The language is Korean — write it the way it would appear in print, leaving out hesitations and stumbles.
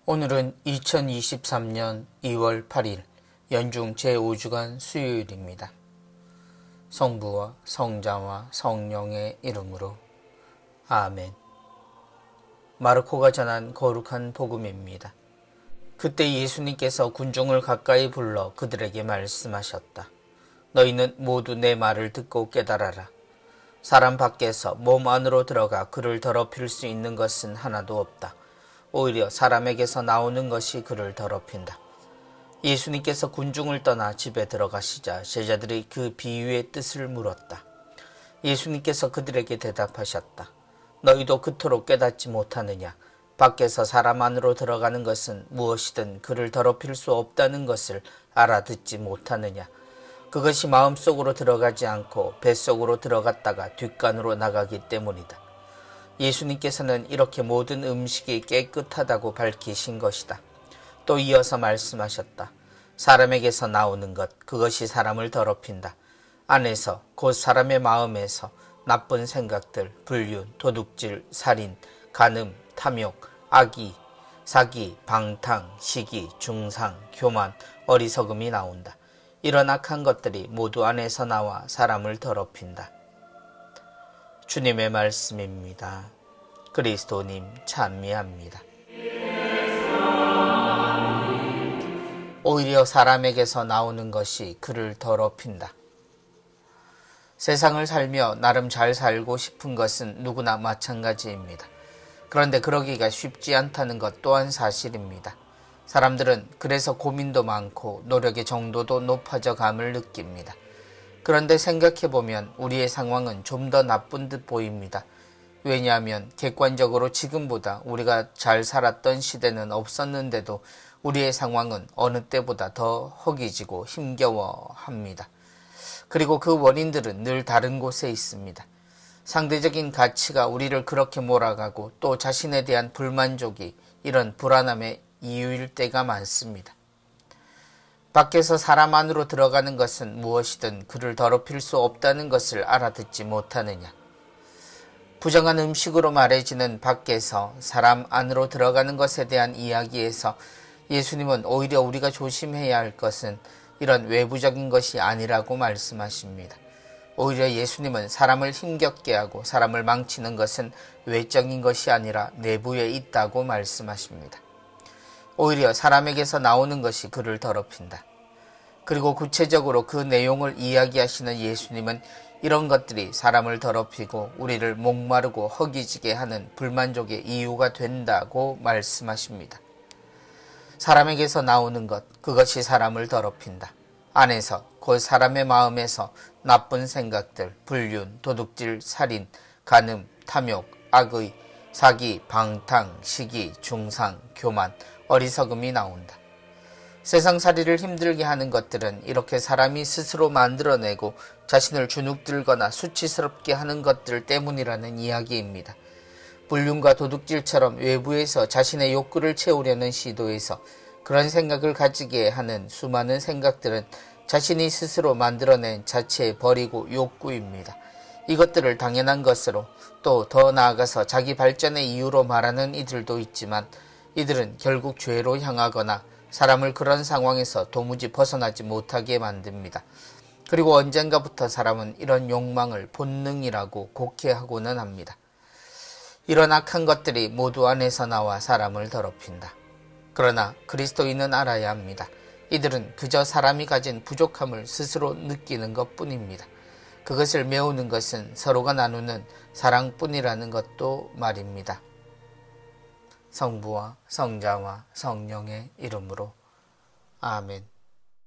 오늘은 2023년 2월 8일 연중 제5주간 수요일입니다. 성부와 성자와 성령의 이름으로 아멘. 마르코가 전한 거룩한 복음입니다. 그때 예수님께서 군중을 가까이 불러 그들에게 말씀하셨다. 너희는 모두 내 말을 듣고 깨달아라. 사람 밖에서 몸 안으로 들어가 그를 더럽힐 수 있는 것은 하나도 없다. 오히려 사람에게서 나오는 것이 그를 더럽힌다. 예수님께서 군중을 떠나 집에 들어가시자 제자들이 그 비유의 뜻을 물었다. 예수님께서 그들에게 대답하셨다. 너희도 그토록 깨닫지 못하느냐? 밖에서 사람 안으로 들어가는 것은 무엇이든 그를 더럽힐 수 없다는 것을 알아듣지 못하느냐? 그것이 마음속으로 들어가지 않고 뱃속으로 들어갔다가 뒷간으로 나가기 때문이다. 예수님께서는 이렇게 모든 음식이 깨끗하다고 밝히신 것이다. 또 이어서 말씀하셨다. 사람에게서 나오는 것, 그것이 사람을 더럽힌다. 안에서, 곧 사람의 마음에서 나쁜 생각들, 불륜, 도둑질, 살인, 간음, 탐욕, 악의, 사기, 방탕, 시기, 중상, 교만, 어리석음이 나온다. 이런 악한 것들이 모두 안에서 나와 사람을 더럽힌다. 주님의 말씀입니다. 그리스도님 찬미합니다. 오히려 사람에게서 나오는 것이 그를 더럽힌다. 세상을 살며 나름 잘 살고 싶은 것은 누구나 마찬가지입니다. 그런데 그러기가 쉽지 않다는 것 또한 사실입니다. 사람들은 그래서 고민도 많고 노력의 정도도 높아져 감을 느낍니다. 그런데 생각해보면 우리의 상황은 좀 더 나쁜 듯 보입니다. 왜냐하면 객관적으로 지금보다 우리가 잘 살았던 시대는 없었는데도 우리의 상황은 어느 때보다 더 허기지고 힘겨워합니다. 그리고 그 원인들은 늘 다른 곳에 있습니다. 상대적인 가치가 우리를 그렇게 몰아가고 또 자신에 대한 불만족이 이런 불안함의 이유일 때가 많습니다. 밖에서 사람 안으로 들어가는 것은 무엇이든 그를 더럽힐 수 없다는 것을 알아듣지 못하느냐. 부정한 음식으로 말해지는 밖에서 사람 안으로 들어가는 것에 대한 이야기에서 예수님은 오히려 우리가 조심해야 할 것은 이런 외부적인 것이 아니라고 말씀하십니다. 오히려 예수님은 사람을 힘겹게 하고 사람을 망치는 것은 외적인 것이 아니라 내부에 있다고 말씀하십니다. 오히려 사람에게서 나오는 것이 그를 더럽힌다. 그리고 구체적으로 그 내용을 이야기하시는 예수님은 이런 것들이 사람을 더럽히고 우리를 목마르고 허기지게 하는 불만족의 이유가 된다고 말씀하십니다. 사람에게서 나오는 것, 그것이 사람을 더럽힌다. 안에서, 곧 사람의 마음에서 나쁜 생각들, 불륜, 도둑질, 살인, 간음, 탐욕, 악의, 사기, 방탕, 시기, 중상, 교만, 어리석음이 나온다. 세상살이를 힘들게 하는 것들은 이렇게 사람이 스스로 만들어내고 자신을 주눅들거나 수치스럽게 하는 것들 때문이라는 이야기입니다. 불륜과 도둑질처럼 외부에서 자신의 욕구를 채우려는 시도에서 그런 생각을 가지게 하는 수많은 생각들은 자신이 스스로 만들어낸 자체의 버리고 욕구입니다. 이것들을 당연한 것으로 또 더 나아가서 자기 발전의 이유로 말하는 이들도 있지만 이들은 결국 죄로 향하거나 사람을 그런 상황에서 도무지 벗어나지 못하게 만듭니다. 그리고 언젠가부터 사람은 이런 욕망을 본능이라고 곡해하고는 합니다. 이런 악한 것들이 모두 안에서 나와 사람을 더럽힌다. 그러나 그리스도인은 알아야 합니다. 이들은 그저 사람이 가진 부족함을 스스로 느끼는 것뿐입니다. 그것을 메우는 것은 서로가 나누는 사랑뿐이라는 것도 말입니다. 성부와 성자와 성령의 이름으로 아멘.